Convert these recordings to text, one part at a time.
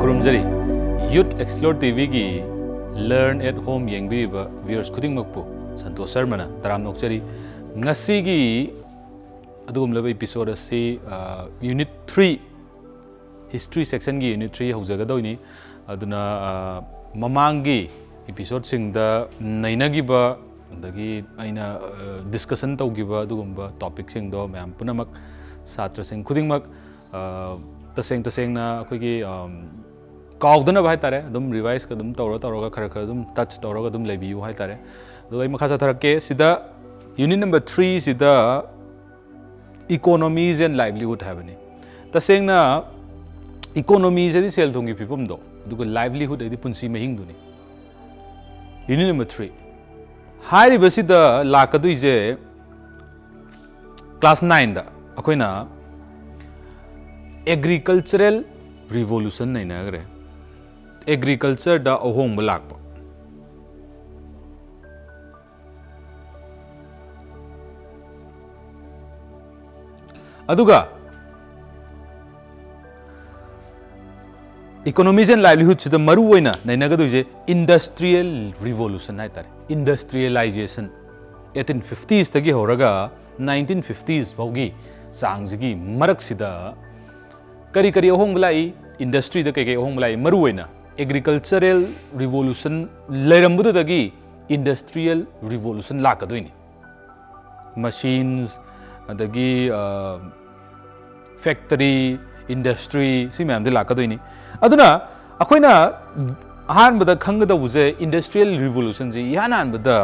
खुरुमजरी youth explore TV की learn at home येंगबीबा viewers खुदिंगमकपु संतोष शर्माना तराम नोक्चरी ngasi अदुगुमलब एपिसोड असी यूनिट 3 हिस्ट्री सेक्शन की यूनिट 3 हौजगदोइनी अदुना ममांगी एपिसोड सिंगदा नैनगिबा अदगी आइना डिस्कशन तौगिबा अदुगुमबा टॉपिक सिंगदो मैम पुनमक छात्र सिंग खुदिंगमक तसेंगना अखोगी काउदनब हाइतारे अदुम रिवाइज का अदुम तौरगा खर खर अदुम टच तौरगा अदुम लेबियु हाइतारे अदुगा इ मखा साथरके सिदा यूनिट नंबर 3 सिदा इकोनॉमीज एंड लाइवलीहुड हैबनी तसेंगना इकोनॉमीज एदी सेल थोंगी फिपम दो अदुगा लाइवलीहुड एदी पुंसी महिंग दुनी यूनिट नंबर 3 हाइरि बसिदा लाकदुइजे क्लास 9 दा अखोइना एग्रीकल्चरल रिवोल्यूशन नैनागरे एग्रीकल्चर दा अहोंब लाकपा अदुगा इकोनॉमीज एंड लाइवलीहुड सिदा मरु ओइना नैनागदुइजे इंडस्ट्रियल रिवोल्यूशन हाइतारे इंडस्ट्रियलाइजेशन 1850s तगी होरगा 1950s फौगी सांगजिगी मरक सिदा करी करी अहोंब लाई इंडस्ट्री द कई अहोंब लाई मरु ओइना एग्रीकल्चरल रिवोल्यूशन लेरंबुदगी इंडस्ट्रियल रिवोल्यूशन लाकदोइनी मशीन्स अदगी फैक्ट्री इंडस्ट्री सी मैम दे लाकदोइनी अदुना अखोइना अहानबदा खंगदबुजे इंडस्ट्रियल रिवोल्यूशन जी यानानबदा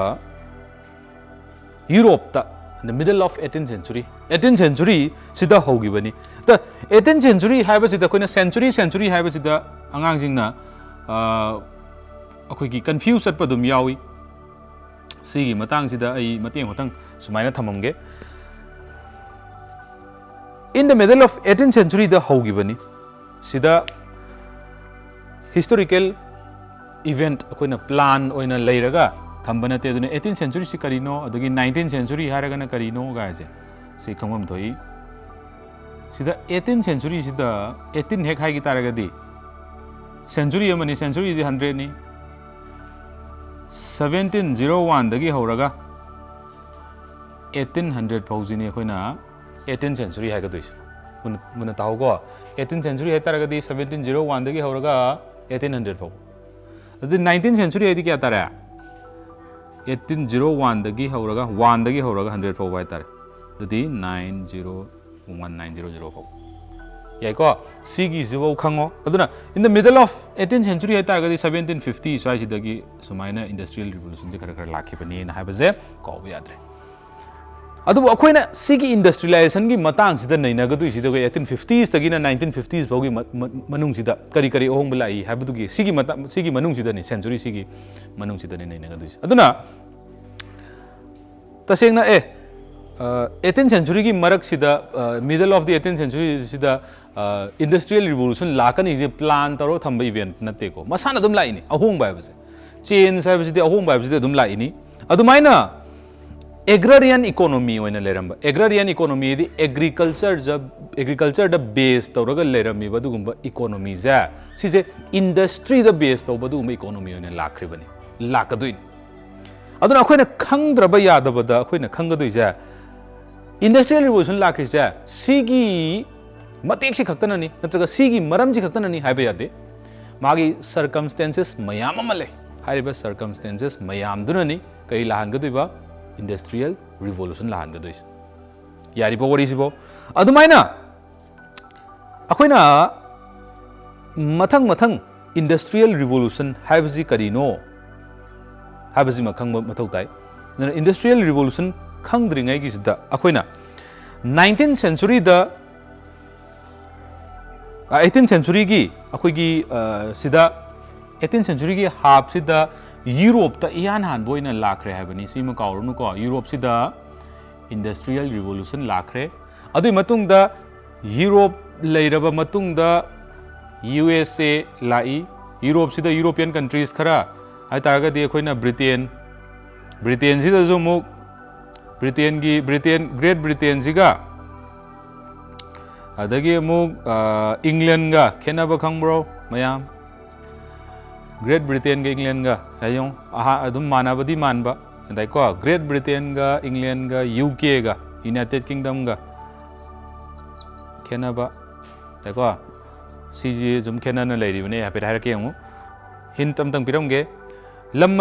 यूरोप ता in the middle of 18th century 18th century sida hogibani the 18th century haiba sida koina century haiba sida angang jingna akoi gi confuse at padum yawi sigi matang sida ai mateng hotang sumaina thamamge in the middle of 18th century da hogibani sida historical event akoina plan oina leiraga थम्बनते 18th century से करीनो अदगी 19th century हारगना करीनो गायजे से खंगम थोई सिदा 18th century सिदा 18 हेक high की तारगदी century Yemeni century is 100 नि 1701 दगी होरगा 1800 फौजिनी अखोइना 18th century high गदुइस मुन ताहोगो 18th century है तारगदी 1701 दगी होरगा 1800 फौ अदि 19th century है क्या तारा 1801 दगी होरगा 1 दगी होरगा 100 फौ बाय तारे ददी 901900 फौ याइको सिगी जिवो खंगो अदुना in the middle of 18th century है तारगदी 1750 स्वाइसि दगी सुमाइना इंडस्ट्रियल रिवोल्यूशन जे खर खर लाखिबनी ना हाबजे कौब याद्रे अदु अखोइना सिगी इंडस्ट्रियलाइजेशन की मतंग सिदा नैनागदु सिदा 1850s तगिना 1950s फौगी मनुंग सिदा करी करी ओहोंग लाई हाबदुगी सिगी मत सिगी मनुंग सिदा नि सेंचुरी सिगी मनुंग सिदा नि नैनागदु अदुना तसेंगना 18th century की मरक सिदा middle of the 18th century सिदा इंडस्ट्रियल रिवोल्यूशन लाकनी जे प्लान तरो थंब इवेंट नतेको मसाना दुम लाइनी अहोंग बायबसे चेंज हाबसिदि अहोंग बायबसिदि दुम लाइनी अदुमाइना एग्रारियन इकोनॉमी ओइना लेरंबा एग्रारियन इकोनॉमी दी एग्रीकल्चर द बेस तौरगा लेरंबी बदुगुंबा इकोनॉमी जा सिजे इंडस्ट्री द बेस तौबदुगुंबा इकोनॉमी ओइना लाखरिबनी लाकदुइन अदुना अखोइना खंगद्रबा यादबदा अखोइना खंगदुइजा इंडस्ट्रियल रिवोल्यूशन लाखरिजा सिगी मतेक सि खक्तननी नत्रगा सिगी मरम जि खक्तननी हाइबा यादे मागी सर्कमस्टेंसेस मयाम अमले हाइबा सर्कमस्टेंसेस मयाम दुननी कई लाहनगदुइबा इंडस्ट्रियल रिवोल्यूशन लाहनगदुइस यारिबो वरिसिबो अदुमाइना अखोइना मथंग मथंग इंडस्ट्रियल रिवोल्यूशन हाइबजी करिनो हाइबजी मखंग मथौ ताइ इंडस्ट्रियल रिवोल्यूशन खंगद्रिङै गिसिदा अखोइना 19th century दा 18th century की अखोइगी सिदा 18th century की हाफ सिदा यूरोप ता इयान हान बोइना लाखरे हाबनी सिम काउरनु को यूरोप सिदा इंडस्ट्रियल रिवोल्यूशन लाखरे अदुइ मतुंगदा यूरोप लेरबा मतुंगदा यूएसए लाई यूरोप सिदा यूरोपियन कंट्रीज खरा हाइ तारगदि अखोइना ब्रिटेन सिदा जो मु ब्रिटेन ग्रेट ब्रिटेन सिगा अदगी अमुक इंग्लैंड गा खेनाबा खंब्रो मैम ग्रेट ब्रिटेन का इंग्लैंड का है अदुम मानबदी मानबा को ग्रेट ब्रिटेन का इंग्लैंड का यूके का यूनाइटेड किंगडम का खेनबा देखो सीजी जुम खेनना लेरिबने हाफेट हारके हूँ हिंट अमतंग पिरमगे लम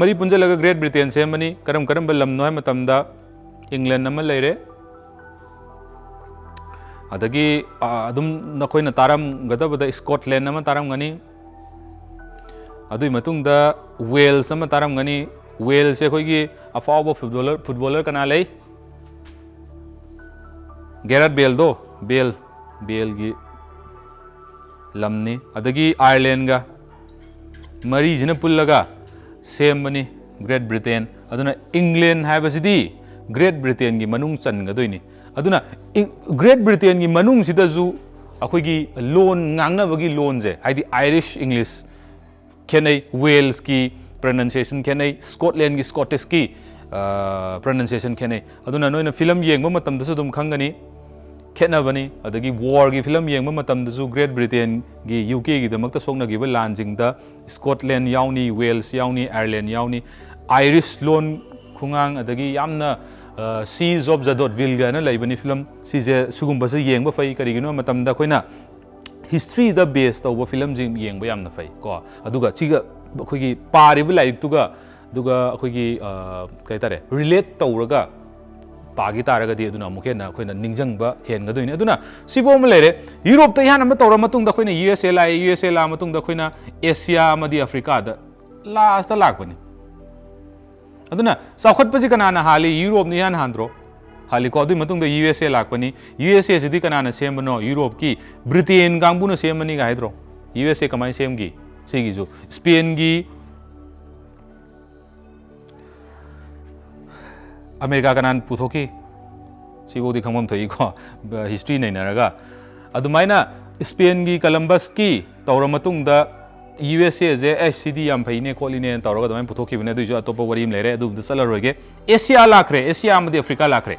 मरी पुंजलगा ग्रेट ब्रिटेन सेमनी करम करम लम नो मतमदा इंग्लैंड नम लेरे अदगी अदुम नखोइना तारम गदबदा स्कॉटलैंड नम तारम गनी अदुई मतुंगदा वेल्स नम तारम गनी वेल्स से कोई अफाव फुटबॉलर कना ले गैरट बेल दो बेल की लमनी अदगी आयरलैंड का मरी जिन पुल्लगा सेमबनी ग्रेट ब्रिटेन अदुना इंग्लैंड हाइबसिदी ग्रेट ब्रिटेन की मनुंग चनगदोइनी अदुना ग्रेट ब्रिटेन की मनुंग सिदजु अखोइगी लोन ngangnabagi लोन जे हाइदी आयरिश इंग्लिश खेनै वेल्स की प्रोनाउंसिएशन खेनै स्कॉटलैंड की स्कॉटिश की प्रोनाउंसिएशन खेनै अदुना नोइना फिल्म येंगबा मतमदसु दुम खंगनी खेनबनी अदगी वॉर की फिल्म येंगबा मतमदसु ग्रेट ब्रिटेन की यूके की दमकता सोंगनगिबा लानजिंगदा स्कॉटलैंड याउनी वेल्स याउनी Ireland याउनी Irish loan खुंगांग अदगी यामना seize of जडोटविल गाना लेबनी फिल्म सीजे सुगुंबसे येंगबा फै करिगिनो मतमदा खोइना हिस्ट्री द बेस तौबा फिल्म जिंग येंगबा यामना फै को अदुगा चिगा अखोइगी पारिबा लाइरिकतुगा अदुगा अखोइगी कइतारे रिलेट तौरगा पागी तारगदी अदुना मुखेना अखोइना निंजंगबा हेनगदोइने अदुना सिबोम लेरे यूरोप त यान तौर मतुंग अखोइना यूएसए ला मतुंग अखोइना एशिया अमदी अफ्रीका द लास्ट लाकबनी अदुना साउखटपसि कनाना हाली यूरोप नि यान हांद्रो हाली को अदुई मतुंग द यूएसए लाकबनी यूएसए सिदि कनाना सेमबनो यूरोप की ब्रिटेन गांगबुना सेमबनी गा हाइद्रो यूएसए कमाई सेमगी सिगिजु स्पेन की अमेरिका कनान पुथोकी सिबोदी खंगम थईको हिस्ट्री नैनरगा अदुमाइना स्पेन की कोलंबस की तौर मतुंगदा यूएसए जे एससीडी याम फैने खोलिने तौरगा दमाइन पुथोकीबने दुजो अतोप वरीम लेरे अदुद चलरोगे एशिया लाखरे एशिया अमदी अफ्रीका लाखरे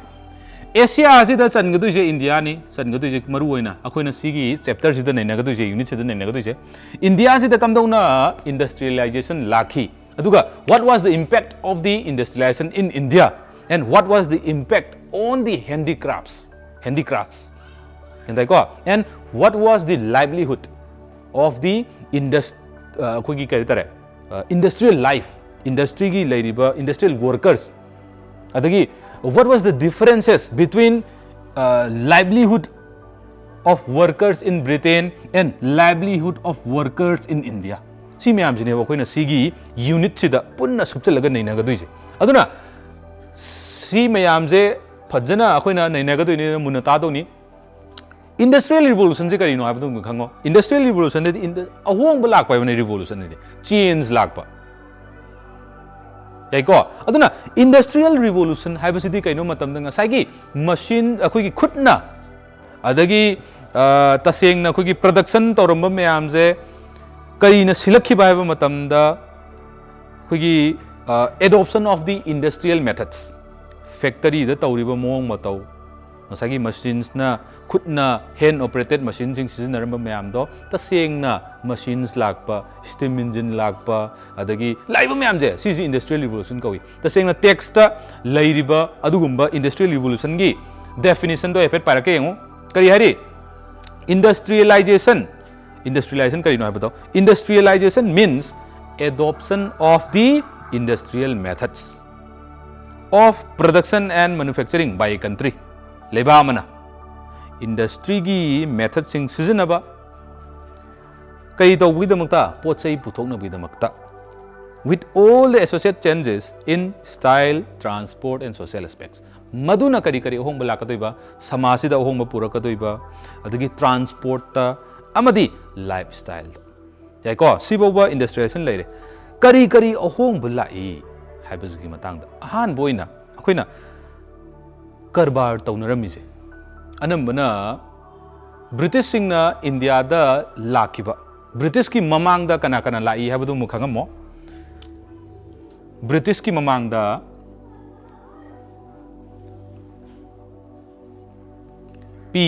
एशिया असिदा चनगदुजे इंडिया नि चनगदुजे मरु ओइना अखोइना सिगी चैप्टर सिदा नैनगदुजे यूनिट सिदा नैनगदुजे इंडिया सिदा कमदौना इंडस्ट्रियलाइजेशन लाखी अदुगा what was the impact of the industrialisation in India and what was the impact on the handicrafts and what was the livelihood of the industrial life industry ki leiriba industrial workers adagi what was the differences between livelihood of workers in Britain and livelihood of workers in India si myam jine ba koina sigi unit sida punna supchalaga nainagaduje aduna C ma'am से फजना अखोइना नैनागदोइने मुना तादोनी industrial revolution से करिनो हाबदो खंगो industrial revolution दे अहोंग लाकपा बने revolution दे change लाकपा याइको अदुना industrial revolution हाइबसिदी कइनो मतमदा ngसाइगी मशीन अखोइगी खुटना अदगी तसेंगना अखोइगी प्रोडक्शन तौरंबा मैम से करिना सिलखिबा हाइबा मतमदा अखोइगी adoption of the industrial methods factory द तौरिबा मोंग मतौ ngसागी मशीन्स ना खुदना हैंड ऑपरेटेड मशीन सिंग सिजनरम मैम दो तसेंगना मशीन्स लाकपा स्टीम इंजन लाकपा अदगी लाइबा मैम जे सीजी इंडस्ट्रियल रिवोल्यूशन कवी तसेंगना टेक्स्ट लैरिबा अदुगुंबा इंडस्ट्रियल रिवोल्यूशन की डेफिनेशन दो एफेट पारके यंगो करी हरी इंडस्ट्रियलाइजेशन करिनो हाबतो industrialisation means adoption of the industrial methods of production and manufacturing by a country leba amana industry gi method sing sizinaba kai tawbidamakta pochai puthoknabidamakta with all the associated changes in style transport and social aspects maduna kari kari hongba lakadoiba samasida hongba purakadoiba adagi transport ta amadi lifestyle yaiko siboba industrialization leire kari kari ahongba lai हाइबसगी मतंगदा Ahaan बोइना अखोइना करबार तौनरमिजे अनंबना British सिंगना India दा लाखिबा British की ममांगदा कना कना लाई हाबदु मुखंगमो British की ममांगदा P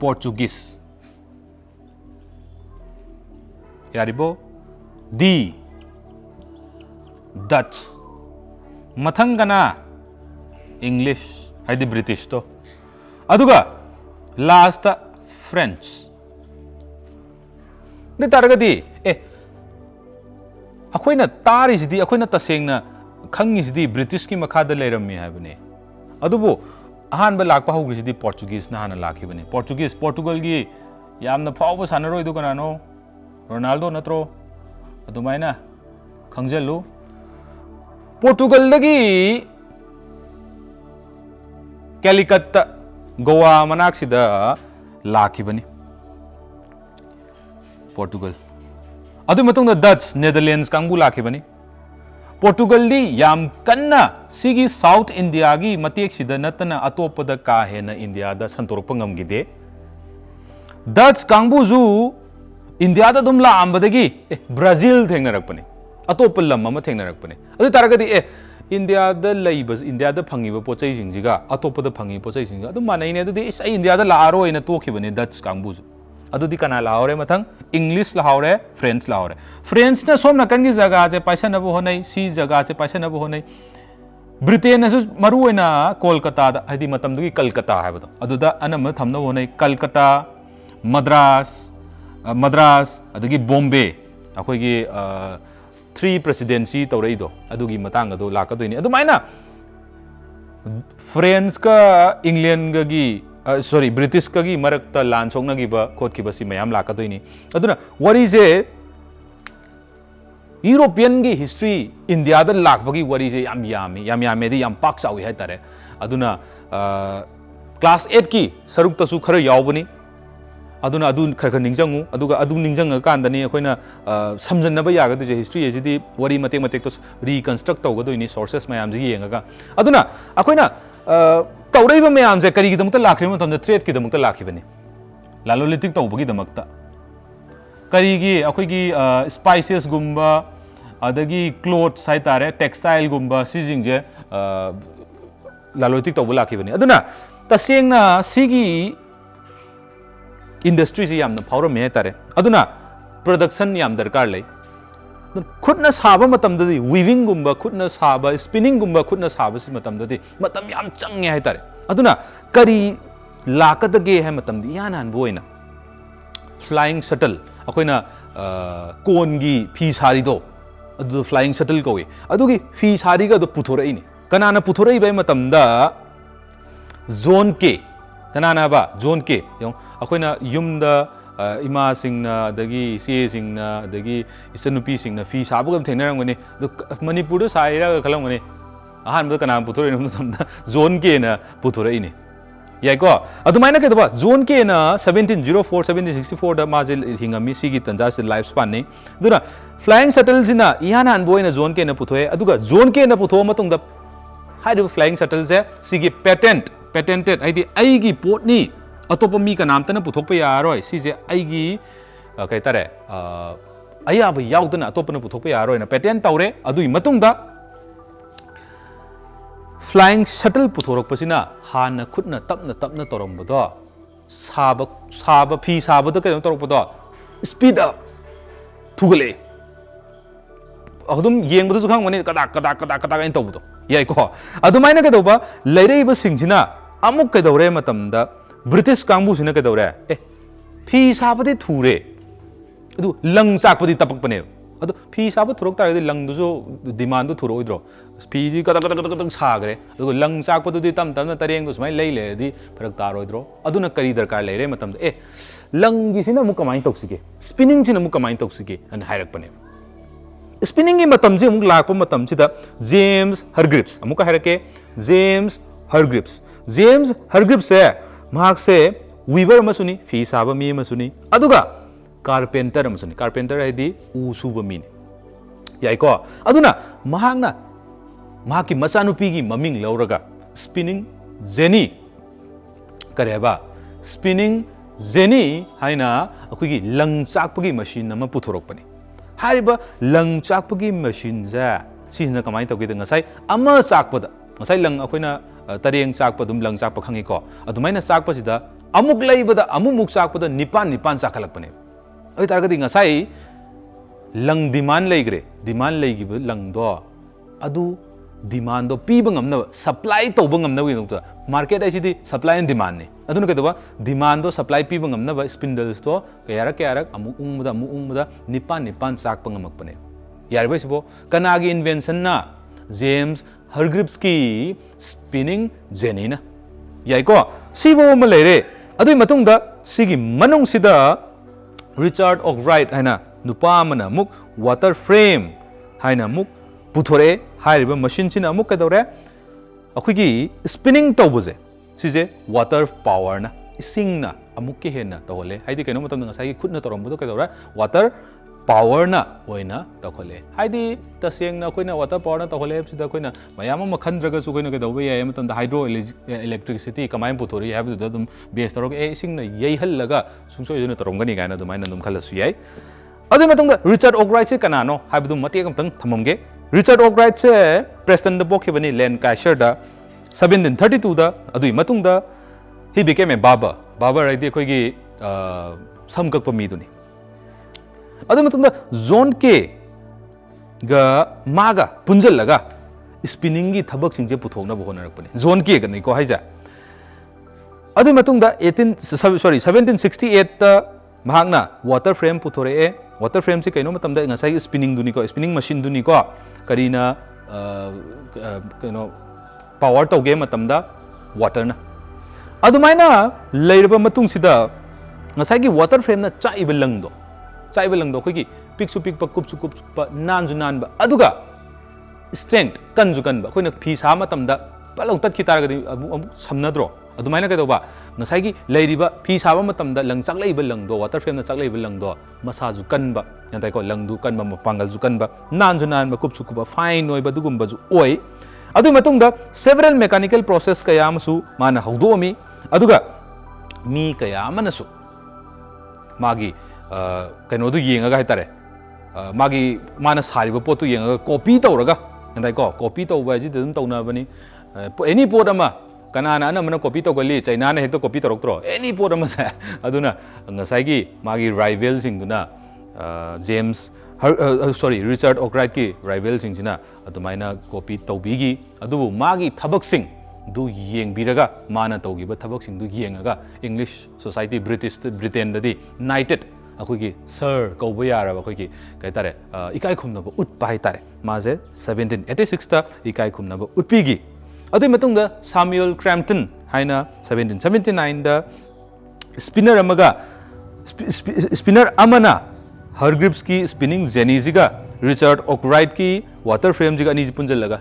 Portuguese. Yaribo. D. Dutch. Mathangana English. Haidi British to. Aduga last French. De taragadi akoina tarisidi akoina tasengna khangisidi British ki makhada leirammi haibane. Adubu ahanba lakpa hogrisidi Portuguese na hana lakhibane. Portuguese Portugal gi yamna phawba sanaroi du kanano Ronaldo natro adumaina khangjalu Portugal dagi Calicut Goa manaksida lakhibane Portugal adu matungda Dutch Netherlands kangbu lakhibane Portugal di yam kanna sigi South India gi matek sida natana atopada ka hena India da santorpa ngamgide Dutch kangbu zu India da dum la ambadagi Brazil thengnarakpane atopa lam ama thengnarakpane adu taragadi India da laibas India da phangiba pochai jingjiga atopa da phangi pochai jingga adu manai ne adu di India da laaro ina tokhibane Dutch kangbu zu adu di kana laore mathang English laore French laore French na somna kangi jaga je paisa na bo honai si jaga je paisa na bo honai Britain na su maru ina Kolkata da hadi matam dugi Kolkata ha bado adu da anam thamna honai Kolkata Madras adagi Bombay akoi gi 3 presidency tawrei do adugi matang ado lakadoini adu maina France ka England ga gi sorry British ka gi marakta lan songna gi ba khot ki basi mayam lakadoini aduna what is a European gi history India da lakbagi what is a yam di yam pak sawi hai tare aduna class 8 ki saruk ta su khara yawbani aduna adun khar ningjangu aduga adu ningjang kan dani akoina samjanna ba yaga de history ejidi wari matek to reconstruct tawga do ini sources mayam ji yenga aduna akoina tawrei ba mayam je kari gidamta lakhri ma tamda threat ki damta lakhibani lalolitik tawbagi damakta kari gi akoi gi spices gumba adagi clothes sai tare textile gumba sizing je lalolitik tawba lakhibani aduna tasengna sigi industry ji yamna phawra me tare aduna production yam darkar lai khutna saba matam dadi weaving gumba khutna saba spinning gumba khutna saba si matam dadi matam yam change hai tare aduna kari lakadage hai matam di yan han boina flying shuttle akoina kon gi phi sari do adu flying shuttle kowe adugi phi sari ga do puthorei ni kanana puthorei bai matam da zone K kanana ba zone K yong akoina yumda ima singna dagi CA singna dagi isanupi singna fi sabugam thenarangani Manipur da saira khalamgani ahan ba kana puthore no samda zone K na puthore ini yai ko adumaina ke ba zone K na 1704 1764 da majil hingami sigi tanja se life span ni duna flying shuttle sina ihana an boina zone K na puthoe aduga zone K na putho matung da haidu flying shuttle se sigi patented aidi aigi pot ni atopa mi ka nam tana puthokpa yaroi sije aigi kai tare aya ba yaudana atopana puthokpa yaroi na patent tawre adui matungda flying shuttle puthorok pasina hana khutna tapna torombodo saba phi saba da kai torokbodo speed up thugale adum yengbodu su khang mani kada in tawbodo yai ko adumaina ka doba leirei ba singsina amuk kai dore matamda British kangbu sina kai dore phi sabadi thure adu lang chakpadi tapak pane adu phi saba thurok tare lang du jo demand du thuro idro phi ji kada sagre adu lang chakpadu di tam tareng du smai lei le di pharak taro idro aduna kari darkar leire matam lang gi sina mu kamai toksige spinning sina mu kamai toksige an hairak pane spinning gi matam je mu lakpa matam sida James Hargreaves amuka hairake James Hargreaves se mahak se weaver masuni fi saba mi masuni aduga carpenter masuni carpenter aidi u suba mi yai ko aduna mahakna mahaki machanupi gi maming lauraga spinning jenny kareba spinning jenny haina akui gi lang chakpagi machine nama puthorok pani hariba lang chakpagi machine ja sisna kamai tawgi da ngasai ama chakpada ngasai lang akoina tareng chakpa dum lang chakpa khangi ko adumaina chakpa sida अमुक लेबदा अमुक चाकपदा निपान निपान चाखलकपने अई तारगदी ngasai lang demand लेग्रे demand लेगिब langdo adu demand do piba ngamna supply tawba ngamna wi nokta market ai sidi supply and demand ne aduna kedwa demand do supply piba ngamna ba spindles to kayara amuk ungmuda nipan chak pangamak pane yarba sibo kanagi invention na James Hargreavesकी spinning jenny na yai ko sibo ma leire adui matungda sigi manung sida Richard Arkwright haina nupa mana muk water frame haina muk puthore hairiba machine china amuk kadore akhigi spinning tawbuje sije water power na ising na amuk ki hena tawle haidi keno matam nga sai khutna torombo kadore water power na oina takhole haidi taseng na koina water power na takhole sida koina mayam ma khandraga su koina kedawe ya matam da hydro electricity kamai puthori have the dum base torok e ising na yei hallaga sungso yuna toromgani gaina dum maina dum khalasu yai adu matam da Richard Arkwright se kanano haibdu mate kam tang thamamge Richard Arkwright se Preston da bokibani Lancashire da 1732 da adui matung da he became a barber ai de koi gi samgak pa mi duni adu matung da zone ke ga maga punjal laga spinning gi thabak singje puthokna bo honarak pani zone ke ga nei ko haija adu matung da 1768 ta mahakna water frame puthore e water frame se kaino matam da ngasai spinning duni ko spinning machine duni ko karina kaino power to game matam da water na adumaina leirba matung sida ngasai gi water frame na chaiba langdo khoi piksu pikpa kupsu kuppa nanju nanba aduga strength kanju kanba khoina phi sa matam da palong tat ki taragadi amu samnadro adumaina ka doba ngasai gi leiriba phi sa matam da lang chak leiba langdo water frame na chak leiba langdo masaju kanba yantai ko langdu kanba mapangal ju kanba nanju nanba kupsu kuppa fine oiba dugumba ju oi adu matung da several mechanical process kaya masu mana haudomi aduga mi kaya manasu magi kaino du yenga haitare magi mana sariba potu yenga copy tawraga yantai ko copy tawba ji dum tawna bani any pot ama kanana ana mana copy tawgali China na hekto copy tawroktro any pot ama sa aduna ngasai gi magi rival singduna James Richard Arkwright ki rival singina adumaina copy tawbigi adubu magi thabak sing du yengbiraga mana tawgiba thabak sing du yengaga English Society Britain dadi knighted akogi sir kauba yaraba akogi kaitare ikai khumnaba utpa haitare maje 1786 ta ikai khumnaba utpigi adui matungda Samuel Crampton haina 1779 da spinner amana Hargreavesकी spinning jenny jiga Richard Arkwright की water frame jiga ani punjal laga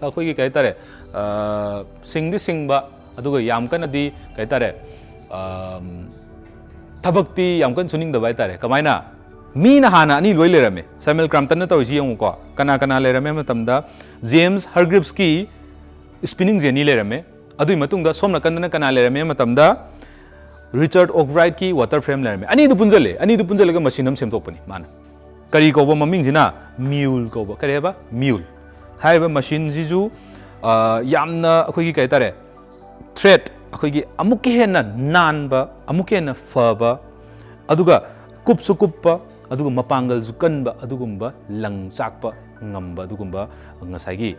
akhoi ki kaitare singdi singba aduga yam kanadi kaitare thabakti yam kan suning da bai tare kamaina mi na hana ani loi lerame Samuel Crampton na tawisi yong ko kana lerame matamda James Hargreavesकी spinning jenny lerame adui matungda somna kandana kana lerame matamda Richard Arkwright की water frame lerame ani du punjale ga machine am semtokpani mana kari koba maming jina mule koba kare ba mule haiba machine jiju yamna akhoi gi kaitare thread akhoi gi amuke hena nanba amuke na faba aduga kupsu kuppa aduga mapangal ju kanba adugumba lang chakpa ngamba adugumba ngasai gi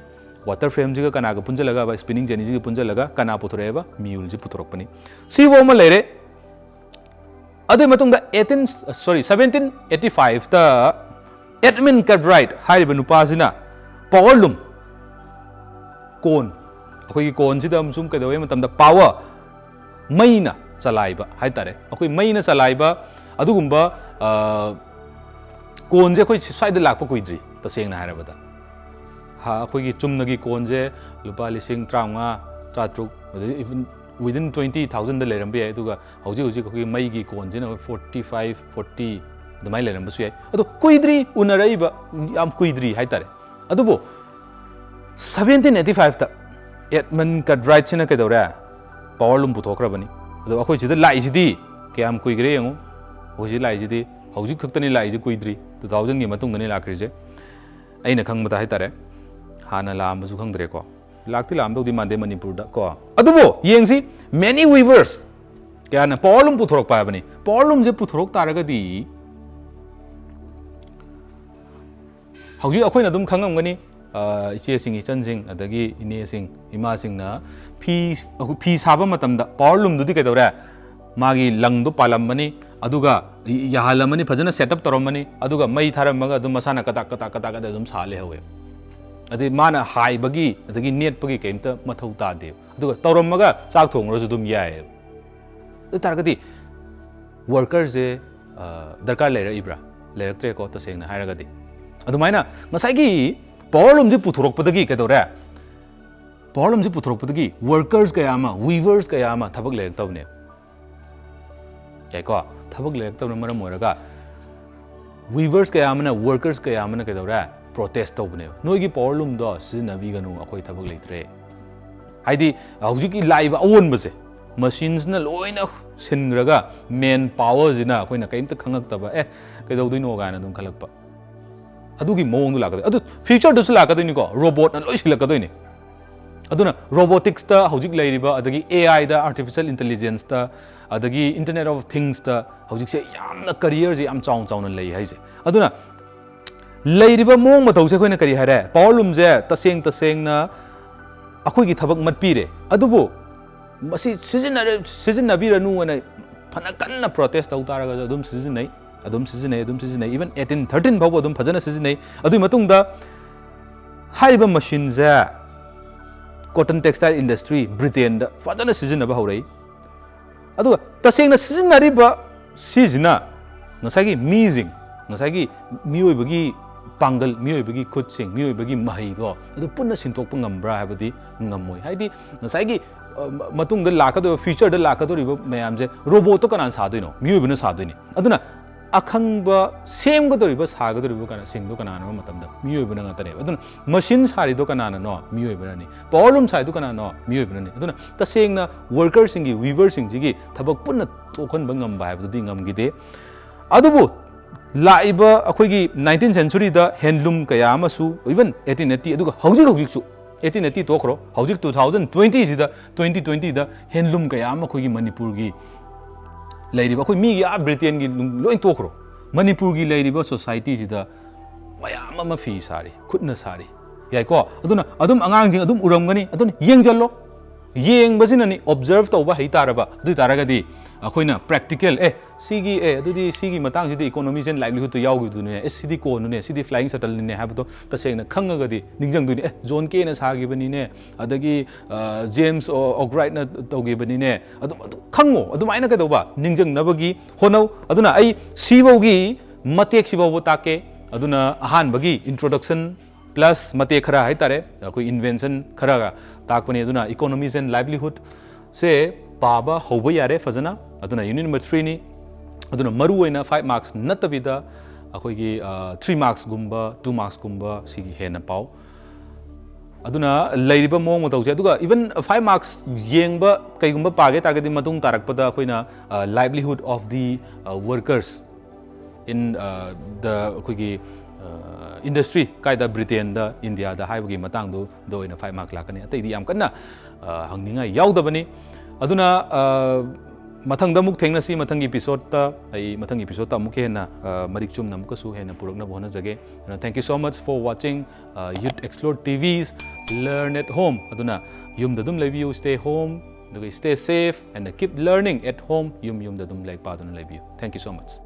water frame jiga kana ga punjalaga ba spinning jenny jiga punjalaga kana puthureba mule ji puthurokpani si wo ma leire adu matungda 1785 ta Edmund Cartwright hariba nupasina power loom kon akoi kon sida sum kadawe matamda power maina chalaiba haitare akoi maina chalaiba adugumba kon je akoi side lakpa kuidri tasengna harabada ha akoi gi chumnagi kon je lupa lising 35 tatruk even within 20,000 da leram bi aduga hauji akoi mai gi kon je na 45 40 damai leram basu yai adu kuidri unaraiba am kuidri haitare adubo 1785 ta Edmund Cartwright sina kedora power loom puthokrabani adu akoi sida lai sidi kyam kuigre yango hoji lai sidi hauji khaktani lai ji kuidri 2000 gi matung dani lakri je aina khangmata haitare hana lam basu khangdre ko lakti lam dodi mande Manipur da ko adubo yengsi many weavers ꯀꯌꯥꯅ ꯄꯥꯋꯔꯂꯨꯝ ꯄꯨꯊꯣꯔꯛꯄ ꯍꯥꯏꯕꯅꯤ ꯄꯥꯋꯔꯂꯨꯝꯁꯦ ꯄꯨꯊꯣꯔꯛ ꯇꯥꯔꯒꯗꯤ ꯍꯧꯖꯤꯛ ꯑꯩꯈꯣꯏꯅ ꯑꯗꯨꯝ ꯈꯪꯉꯝꯒꯅꯤ ꯏꯆꯦꯁꯤꯡ ꯏꯆꯟꯁꯤꯡ ꯑꯗꯒꯤ ꯏꯅꯦꯁꯤꯡ ꯏꯃꯥꯁꯤꯡꯅ ꯐꯤ ꯁꯥꯕ ꯃꯇꯝꯗ ꯄꯥꯋꯔꯂꯨꯝꯗꯨꯗꯤ ꯀꯩꯗꯧꯔꯦ ꯃꯥꯒꯤ ꯂꯪꯗꯣ ꯄꯥꯜꯂꯝꯃꯅꯤ ꯑꯗꯨꯒ ꯌꯥꯍꯜꯂꯝꯃꯅꯤ ꯐꯖꯅ ꯁꯦꯠꯑꯞ ꯇꯧꯔꯝꯃꯅꯤ ꯑꯗꯨꯒ ꯃꯩ ꯊꯥꯔꯝꯃꯒ ꯑꯗꯨꯝ ꯃꯁꯥꯅ ꯀꯇꯥꯛ ꯀꯇꯥꯛ ꯀꯇꯥꯛ ꯀꯇꯥꯛ ꯑꯗꯨꯝ ꯁꯥ ꯂꯩꯍꯧꯋꯦ ꯑꯗꯩ ꯃꯥꯅ ꯍꯥꯏꯕꯒꯤ ꯑꯗꯒꯤ ꯅꯦꯠꯄꯒꯤ ꯀꯩꯝꯇ ꯃꯊꯧ ꯇꯥꯗꯦꯕ ꯑꯗꯨꯒ ꯇꯧꯔꯝꯃꯒ ꯆꯥꯛ ꯊꯣꯡꯉꯨꯔꯁꯨ ꯑꯗꯨꯝ ꯌꯥꯏꯑꯕ ꯑꯗꯨ ꯇꯥꯔꯒꯗꯤ ꯋꯥꯔꯀꯔꯁꯦ ꯗꯔꯀꯥꯔ ꯂꯩꯔꯛꯏꯕ꯭ꯔꯥ ꯂꯩꯔꯛꯇ꯭ꯔꯦꯀꯣ ꯇꯁꯦꯡꯅ ꯍꯥꯏꯔꯒꯗꯤ ꯑꯗꯨꯃꯥꯏꯅ ꯉꯁꯥꯏꯒꯤ ꯄꯥꯋꯔꯂꯨꯝꯁꯦ ꯄꯨꯊꯣꯔꯛꯄꯗꯒꯤ ꯀꯩꯗꯧꯔꯦ ꯄꯥꯋꯔꯂꯨꯝꯁꯦ ꯄꯨꯊꯣꯔꯛꯄꯗꯒꯤ ꯋꯥꯔꯀꯔꯁ ꯀꯌꯥ ꯑꯃ ꯋꯤꯚꯔꯁ ꯀꯌꯥ ꯑꯃ ꯊꯕꯛ ꯂꯩꯔꯛꯇꯕꯅꯦꯕ ꯌꯥꯏꯀꯣ ꯊꯕꯛ ꯂꯩꯔꯛꯇꯕꯅ ꯃꯔꯝ ꯑꯣꯏꯔꯒ ꯋꯤꯚꯔꯁ ꯀꯌꯥ ꯑꯃꯅ ꯋꯥꯔꯀꯔꯁ ꯀꯌꯥ ꯑꯃꯅ ꯀꯩꯗꯧꯔꯦ ꯄ꯭ꯔꯣꯇꯦꯁ ꯇꯧꯕꯅꯦꯕ ꯅꯣꯏꯒꯤ ꯄꯥꯋꯔꯂꯨꯝꯗꯣ ꯁꯤꯖꯤꯟꯅꯕꯤꯒꯅꯨ ꯑꯩꯈꯣꯏ ꯊꯕꯛ ꯂꯩꯇ꯭ꯔꯦ ꯍꯥꯏꯗꯤ ꯍꯧꯖꯤꯛꯀꯤ ꯂꯥꯛꯏꯕ ꯑꯑꯣꯟꯕꯁꯦ ꯃꯁꯤꯟꯁꯤꯅ ꯂꯣꯏꯅ ꯁꯤꯟꯈ꯭ꯔꯒ ꯃꯦꯟ ꯄꯥꯋꯔꯁꯤꯅ ꯑꯩꯈꯣꯏꯅ ꯀꯩꯝꯇ ꯈꯪꯉꯛꯇꯕ ꯀꯩꯗꯧꯗꯣꯏꯅꯣ ꯀꯥꯏꯅ ꯑꯗꯨꯝ ꯈꯜꯂꯛꯄ ꯑꯗꯨꯒꯤ ꯃꯑꯣꯡꯗꯣ ꯂꯥꯛꯀꯗꯣꯏ ꯑꯗꯨ ꯐ꯭ꯌꯨꯆꯔꯗꯁꯨ ꯂꯥꯛꯀꯗꯣꯏꯅꯤꯀꯣ ꯔꯣꯕꯣꯠꯅ ꯂꯣꯏ ꯁꯤꯜꯂꯛꯀꯗꯣꯏꯅꯤ ꯑꯗꯨꯅ ꯔꯣꯕꯣꯇꯤꯛꯁꯇ ꯍꯧꯖꯤꯛ ꯂꯩꯔꯤꯕ ꯑꯗꯒꯤ AIꯗ ꯑꯥꯔꯇꯤꯐꯤꯁꯤꯌꯦꯜ ꯏꯟꯇꯦꯂꯤꯖꯦꯟꯁꯇ ꯑꯗꯒꯤ ꯏꯟꯇꯔꯅꯦꯠ ꯑꯣꯐ ꯊꯤꯡꯁꯇ ꯍꯧꯖꯤꯛꯁꯦ ꯌꯥꯝꯅ ꯀꯔꯤꯌꯔꯁꯦ ꯌꯥꯝ ꯆꯥꯎꯅ ꯆꯥꯎꯅ ꯂꯩ ꯍꯥꯏꯁꯦ ꯑꯗꯨꯅ ꯂꯩꯔꯤꯕ ꯃꯑꯣꯡ ꯃꯇꯧꯁꯦ ꯑꯩꯈꯣꯏꯅ ꯀꯔꯤ ꯍꯥꯏꯔꯦ ꯄꯥꯋꯔꯂꯨꯝꯁꯦ ꯇꯁꯦꯡꯅ ꯑꯩꯈꯣꯏꯒꯤ ꯊꯕꯛ ꯃꯠꯄꯤꯔꯦ ꯑꯗꯨꯕꯨ ꯃꯁꯤ ꯁꯤꯖꯤꯟꯅꯕꯤꯔꯅꯨ ꯑꯅ ꯐꯅ ꯀꯟꯅ ꯄ꯭ꯔꯣꯇꯦꯁ ꯇꯧ ꯇꯥꯔꯒꯁꯨ ꯑꯗꯨꯝ ꯁꯤꯖꯤꯟꯅꯩ ꯏꯚꯟ 1813 ꯐꯥꯎꯕ ꯑꯗꯨꯝ ꯐꯖꯅ ꯁꯤꯖꯤꯟꯅꯩ ꯑꯗꯨꯒꯤ ꯃꯇꯨꯡꯗ ꯍꯥꯏꯔꯤꯕ ꯃꯁꯤꯟꯁꯦ ꯀꯣꯇꯟ ꯇꯦꯛꯁꯇꯥꯏꯜ ꯏꯟꯗꯁꯇ꯭ꯔꯤ ꯕ꯭ꯔꯤꯇꯦꯟꯗ ꯐꯖꯅ ꯁꯤꯖꯤꯟꯅꯕ ꯍꯧꯔꯛꯏ ꯑꯗꯨꯒ ꯇꯁꯦꯡꯅ ꯁꯤꯖꯤꯟꯅꯔꯤꯕ ꯁꯤꯁꯤꯅ ꯉꯁꯥꯏꯒꯤ ꯃꯤꯁꯤꯡ ꯉꯁꯥꯏꯒꯤ ꯃꯤꯑꯣꯏꯕꯒꯤ ꯄꯥꯡꯒꯜ ꯃꯤꯑꯣꯏꯕꯒꯤ ꯈꯨꯠꯁꯤꯡ ꯃꯤꯑꯣꯏꯕꯒꯤ ꯃꯍꯩꯗꯣ ꯑꯗꯨ ꯄꯨꯟꯅ ꯁꯤꯟꯇꯣꯛꯄ ꯉꯝꯕ꯭ꯔꯥ ꯍꯥꯏꯕꯗꯤ ꯉꯝꯃꯣꯏ ꯍꯥꯏꯗꯤ ꯉꯁꯥꯏꯒꯤ ꯃꯇꯨꯡꯗ ꯂꯥꯛꯀꯗꯧꯔꯤꯕ ꯐ꯭ꯌꯨꯆꯔꯗ ꯂꯥꯛꯀꯗꯧꯔꯤꯕ ꯃꯌꯥꯝꯁꯦ ꯔꯣꯕꯣꯠꯇꯣ ꯀꯅꯥꯅ ꯁꯥꯗꯣꯏꯅꯣ ꯃꯤꯑꯣꯏꯕꯅ ꯁꯥꯗꯣꯏꯅꯤ ꯑꯗꯨꯅ ꯑꯈꯪꯕ ꯁꯦꯝꯒꯗꯧꯔꯤꯕ ꯁꯥꯒꯗꯧꯔꯤꯕ ꯁꯤꯡꯗꯣ ꯀꯅꯥꯅꯣ ꯃꯇꯝꯗ ꯃꯤꯑꯣꯏꯕꯅ ꯉꯥꯛꯇꯅꯦꯕ ꯑꯗꯨꯅ ꯃꯁꯤꯟ ꯁꯥꯔꯤꯗꯣ ꯀꯅꯥꯅꯅꯣ ꯃꯤꯑꯣꯏꯕꯅꯅꯤ ꯄꯥꯋꯔꯂꯨꯝ ꯁꯥꯔꯤꯗꯣ ꯀꯅꯥꯅꯣ ꯃꯤꯑꯣꯏꯕꯅꯅꯤ ꯑꯗꯨꯅ ꯇꯁꯦꯡꯅ ꯋꯥꯔꯀꯔꯁꯤꯡꯒꯤ ꯋꯤꯚꯔꯁꯤꯡꯁꯤꯒꯤ ꯊꯕꯛ ꯄꯨꯟꯅ ꯇꯣꯛꯍꯟꯕ ꯉꯝꯕ ꯍꯥꯏꯕꯗꯨꯗꯤ ꯉꯝꯈꯤꯗꯦ ꯑꯗꯨꯕꯨ ꯂꯥꯛꯏꯕ ꯑꯩꯈꯣꯏꯒꯤ 19th ꯁꯦꯟꯆꯨꯔꯤꯗ ꯍꯦꯟꯂꯨꯝ ꯀꯌꯥ ꯑꯃꯁꯨ ꯏꯚꯟ 1880 ꯑꯗꯨꯒ ꯍꯧꯖꯤꯛꯁꯨ 1880 ꯇꯣꯛꯈ꯭ꯔꯣ ꯍꯧꯖꯤꯛ 2020 2020ꯗ ꯍꯦꯟꯂꯨꯝ ꯀꯌꯥ ꯑꯃ ꯑꯩꯈꯣꯏꯒꯤ ꯃꯅꯤꯄꯨꯔꯒꯤ ꯂꯩꯔꯤꯕ ꯑꯩꯈꯣꯏ ꯃꯤꯒꯤ ꯕ꯭ꯔꯤꯇꯦꯟꯒꯤ ꯂꯣꯏ ꯇꯣꯛꯈ꯭ꯔꯣ ꯃꯅꯤꯄꯨꯔꯒꯤ ꯂꯩꯔꯤꯕ ꯁꯣꯁꯥꯏꯇꯤꯁꯤꯗ ꯃꯌꯥꯝ ꯑꯃ ꯐꯤ ꯁꯥꯔꯤ ꯈꯨꯠꯅ ꯁꯥꯔꯤ ꯌꯥꯏꯀꯣ ꯑꯗꯨꯅ ꯑꯗꯨꯝ ꯑꯉꯥꯡꯁꯤꯡ ꯑꯗꯨꯝ ꯎꯔꯝꯒꯅꯤ ꯑꯗꯨꯅ ꯌꯦꯡꯖꯜꯂꯣ ꯌꯦꯡꯕꯁꯤꯅꯅꯤ ꯑꯣꯕꯖꯔቭ ꯇꯧꯕ ꯍꯩꯇꯥꯔꯕ ꯑꯗꯨ ꯇꯥꯔꯒꯗꯤ ꯑꯩꯈꯣꯏꯅ ꯄ꯭ꯔꯦꯛꯇꯤꯀꯦꯜ ꯑꯗꯨꯗꯤ ꯁꯤꯒꯤ ꯃꯇꯥꯡꯁꯤꯗꯤ ꯏꯀꯣꯅꯣꯃꯤꯁ ꯑꯦꯟ ꯂꯥꯏꯚꯂꯤꯍꯨꯗꯇ ꯌꯥꯎꯈꯤꯕꯗꯨꯅꯦ ꯁꯤꯗꯤ ꯀꯣꯟꯅꯨꯅꯦ ꯁꯤꯗꯤ ꯐ꯭ꯂꯥꯏꯌꯤꯡ ꯁꯇꯜꯅꯤꯅꯦ ꯍꯥꯏꯕꯗꯣ ꯇꯁꯦꯡꯅ ꯈꯪꯉꯒꯗꯤ ꯅꯤꯡꯁꯤꯡꯗꯣꯏꯅꯤ ꯖꯣꯟ ꯀꯦꯅ ꯁꯥꯈꯤꯕꯅꯤꯅꯦ ꯑꯗꯒꯤ ꯖꯦꯝꯁ ꯑꯣꯛꯔꯥꯏꯠꯅ ꯇꯧꯈꯤꯕꯅꯤꯅꯦ ꯑꯗꯨꯝ ꯈꯪꯉꯣ ꯑꯗꯨꯃꯥꯏꯅ ꯀꯩꯗꯧꯕ ꯅꯤꯡꯁꯤꯡꯅꯕꯒꯤ ꯍꯣꯠꯅꯧ ꯑꯗꯨꯅ ꯑꯩ ꯁꯤꯐꯧꯒꯤ ꯃꯇꯦꯛꯁꯤꯐꯥꯎꯕ ꯇꯥꯛꯀꯦ ꯑꯗꯨꯅ ꯑꯍꯥꯟꯕꯒꯤ ꯏꯟꯇ꯭ꯔꯣꯗꯛꯁꯟ ꯄ꯭ꯂꯁ ꯃꯇꯦꯛ ꯈꯔ ꯍꯥꯏꯇꯥꯔꯦ ꯑꯩꯈꯣꯏ ꯏꯟꯚꯦꯟꯁꯟ ꯈꯔꯒ ꯇꯥꯛꯄꯅꯤ ꯑꯗꯨꯅ ꯏꯀꯣꯅꯣꯃꯤꯁ ꯑꯦꯟ ꯂꯥꯏꯚꯂꯤꯍꯨꯗ ꯁꯦ ꯄꯥꯕ ꯍꯧꯕ ꯌꯥꯔꯦ ꯐꯖꯅ ꯑꯗꯨꯅ ꯌꯨꯅꯤꯠ नंबर 3ꯅꯤ ꯑꯗꯨꯅ ꯃꯔꯨꯑꯣꯏꯅ 5 marks ꯅꯠꯇꯕꯤꯗ ꯑꯩꯈꯣꯏꯒꯤ 3 marksꯒꯨꯝꯕ 2 marksꯒꯨꯝꯕ ꯁꯤꯒꯤ ꯍꯦꯟꯅ ꯄꯥꯎ ꯑꯗꯨꯅ ꯂꯩꯔꯤꯕ ꯃꯑꯣꯡ ꯃꯇꯧꯁꯦ ꯑꯗꯨꯒ इवन 5 marks ꯌꯦꯡꯕ ꯀꯩꯒꯨꯝꯕ ꯄꯥꯒꯦ ꯇꯥꯔꯒꯗꯤ ꯃꯇꯨꯡ ꯇꯥꯔꯛꯄꯗ ꯑꯩꯈꯣꯏꯅ livelihood of the workers in the अखोगी इंडस्ट्री कायदा ब्रिटेन द इंडिया द हाइबगी मतांग दो 5 मार्क लाकनी अतैदी याम कन्ना हंगनिंगा यावदबनी अदुना मथंग दमुक थेंगनसी मथंग एपिसोड ता आई मथंग एपिसोड ता मुके हेना मरिक चुम नमुकसु हेना पुरकना बोना जगे thank you so much for watching youth explore TV's learn at home अदुना युम ददुम लेबियू stay home stay safe and keep learning at home युम ददुम लाइक पादुना लेबियू थैंक यू सो मच